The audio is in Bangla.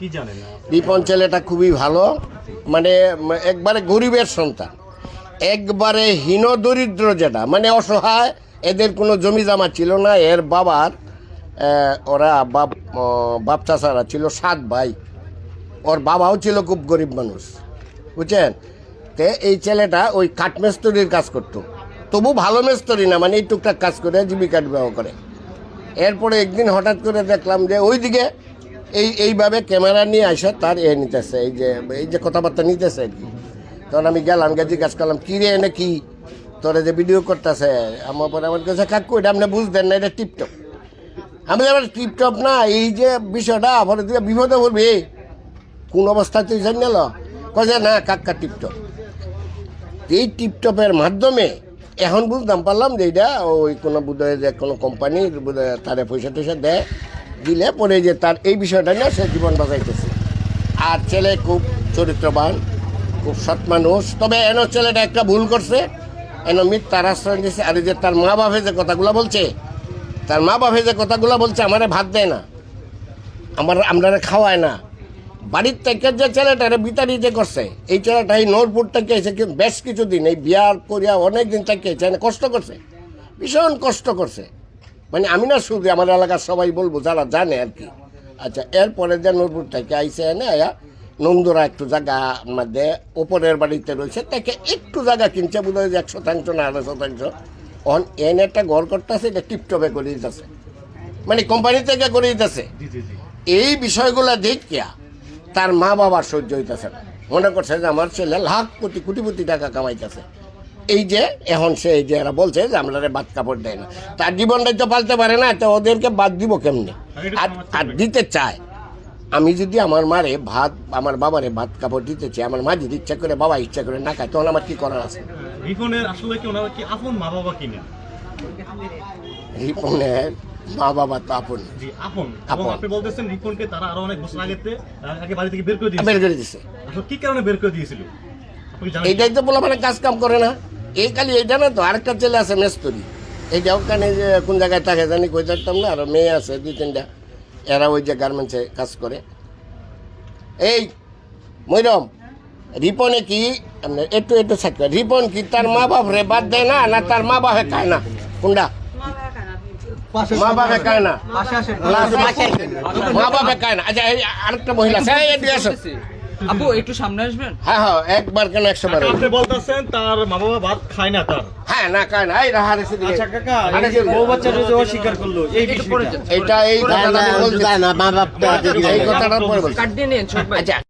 কি জানেন? রিপন ছেলেটা খুবই ভালো, মানে একবারে গরিবের সন্তান, একবারে হীন দরিদ্র, যেটা মানে অসহায়। এদের কোনো জমি জমা ছিল না। এর বাবার ওরা বাপ চাচারা ছিল 7 ভাই। ওর বাবাও ছিল খুব গরিব মানুষ, বুঝছেন। তে এই ছেলেটা ওই কাঠ মিস্ত্রির কাজ করতো, তবু ভালো মিস্ত্রি না, মানে এই টুকটাক কাজ করে জীবিকা নির্বাহ করে। এরপরে একদিন হঠাৎ করে দেখলাম যে ওইদিকে এইভাবে ক্যামেরা নিয়ে আসে তার নিতেছে, এই যে কথাবার্তা নিতেছে আর কি। তখন আমি গেলাম, গিয়ে জিজ্ঞাসা করলাম, কী রে এনে কি তোরা যে ভিডিও করতেছে? আমার পরে আমার কাছে কাকু এটা আপনি বুঝতেন না, এটা টিপটপ। আমি আবার টিপটপ না, এই যে বিষয়টা পরে তুই বিপদে পড়বি কোন অবস্থায় তুই জানি না কে না কাক্কা টিপটপ। এই টিপটপের মাধ্যমে এখন বুঝতাম পারলাম যে এটা ওই কোনো বোধহয় যে কোনো কোম্পানির বোধহয় তারে পয়সা টয়সা দেয়, দিলে পরে যে তার এই বিষয়টা নিয়ে সে জীবন বাঁচাইতেছে। আর ছেলে খুব চরিত্রবান, খুব সৎ মানুষ। তবে এন ছেলেটা একটা ভুল করছে, এন মিথ্যার আশ্রয় দিয়েছে। আর যে তার মা বাপে যে কথাগুলো বলছে, তার মা বাপে যে কথাগুলো বলছে, আমারে ভাত দেয় না, আমরা খাওয়ায় না। বাড়ির থেকে যে ছেলেটারে বিতাড়িত করছে, এই ছেলেটা এই নূরপুর থেকে এসে বেশ কিছুদিন এই বিয়ার করিয়া অনেক দিন থেকে কষ্ট করছে, ভীষণ কষ্ট করছে। মানে আমি না শুধু আমার এলাকার সবাই বলবো যারা জানে আর কি। আচ্ছা, এরপরে যে নূরপুর থেকে আইসে এনে নন্দুরা একটু জায়গা মধ্যে ওপরের বাড়িতে রয়েছে, তাকে একটু জায়গা কিনছে বোধ হয় 100% না 200%। অন এনে একটা ঘর করতেছে, এটা টিপটপে করে দিতেছে, মানে কোম্পানি থেকে করে দিতেছে। এই বিষয়গুলো দেখিয়া তার মা বাবার সহ্য হইতেছে না, মনে করছে যে আমার ছেলে লাখ কোটি টাকা কামাইতেছে। এই যে এখন সে এই যে এরা বলছে যে আমরা বাদ কাপড় দেয় না, তার জীবনটাই তো পালতে পারে না, তো ওদেরকে বাদ দিব কেমনি? আর দিতে চায়। আমি যদি আমার মারে ভাত, আমার বাবারে ভাত কাপড় দিতে চাই, আমার মা যদি ইচ্ছা করে, বাবা ইচ্ছা করে না খায়, তখন আমার কি করার আছে? রিপনের আসলে কি ওনারা কি আপন মা বাবা কিনা? রিপনের মা বাবা তো আপন, জি আপন। এবং আপনি বলতেছেন রিপনকে তারা আরো অনেক বছর আগে বাড়ি থেকে বের করে দিয়েছে। আসলে কি কারণে বের করে দিয়েছিল? এইটাই তো বলা, মানে কাজ কাম করে না। এই খালি এইটা না তো, আরেকটা ছেলে আছে মেস্তরি, এইটা ওখানে যে কোন জায়গায় থাকে জানি, কই থাকতাম না। আর মেয়ে আছে 2-3টা, এরা ওই যে গার্মেন্টসে কাজ করে। এই মৈরম, রিপনে কি একটু থাকবে, রিপন কি তার মা বাপ রে বাদ দেয় না, না তার মা বাপে খায় না? কোনটা মা বাপে খায় না? মা বাপে খায় না। আচ্ছা, আরেকটা মহিলা আপু একটু সামনে আসবেন। হ্যাঁ হ্যাঁ, একবার কেন 100 বার? আপনি বলতেছেন তার মা বাবা ভাত খায় না তার? হ্যাঁ, না খায় না। এই রাহারে আচ্ছা কাকা, এই যে বউ বাচ্চাটা যে অস্বীকার করলো, এই বিষয়টা এই কথাটা বলতে না, মা বাপ এই কথাটা পরে বলছি। কাট দিয়ে নিন। আচ্ছা।